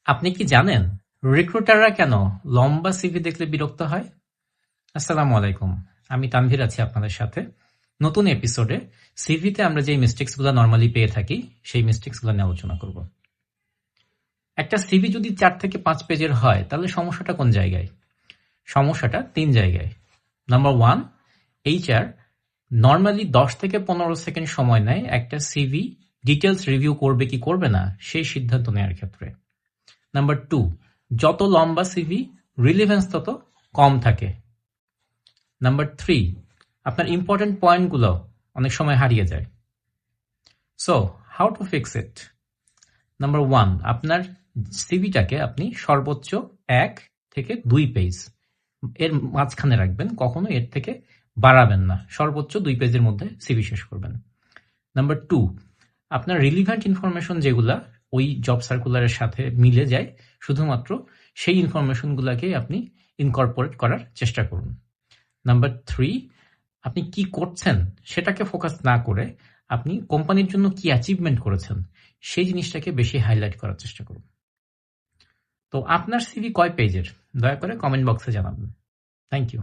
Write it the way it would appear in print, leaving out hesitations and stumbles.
আপনি কি জানেন রিক্রুটাররা কেন লম্বা সিভি দেখলে বিরক্ত হয়? আসসালামু আলাইকুম, আমি তানভীর আছি আপনাদের সাথে। নতুন এপিসোডে সিভিতে আমরা যে মিস্টেক্স গুলো নর্মালি পেয়ে থাকি সেই মিস্টেক্স গুলো নিয়ে আলোচনা করব। একটা সিভি যদি 4 থেকে 5 পেজের হয় তাহলে সমস্যাটা কোন জায়গায়? সমস্যাটা 3 জায়গায়। নাম্বার 1, HR নর্মালি 10 থেকে 15 সেকেন্ড সময় নেয় একটা সিভি ডিটেলস রিভিউ করবে কি করবে না সেই সিদ্ধান্ত নেওয়ার ক্ষেত্রে। নাম্বার 2, যত লম্বা সিভি রিলেভেন্স তত কম থাকে। নাম্বার 3, আপনার ইম্পর্টেন্ট পয়েন্টগুলো অনেক সময় হারিয়ে যায়। So how to fix it? Number 1, আপনার সিভিটাকে আপনি সর্বোচ্চ 1 থেকে 2 পেজ এর মাঝখানে রাখবেন, কখনো এর থেকে বাড়াবেন না। সর্বোচ্চ 2 পেজের মধ্যে সিভি শেষ করবেন। নাম্বার 2, আপনার রিলিভেন্ট ইনফরমেশন যেগুলা ওই জব সার্কুলারের সাথে মিলে যায় শুধুমাত্র সেই ইনফরমেশনগুলোকে আপনি ইনকর্পোরেট করার চেষ্টা করুন। নাম্বার 3, আপনি কি করছেন সেটাকে ফোকাস না করে আপনি কোম্পানির জন্য কি অ্যাচিভমেন্ট করেছেন সেই জিনিসটাকে বেশি হাইলাইট করার চেষ্টা করুন। তো আপনার সিভি কয় পেজের? দয়া করে কমেন্ট বক্সে জানাবেন। Thank you.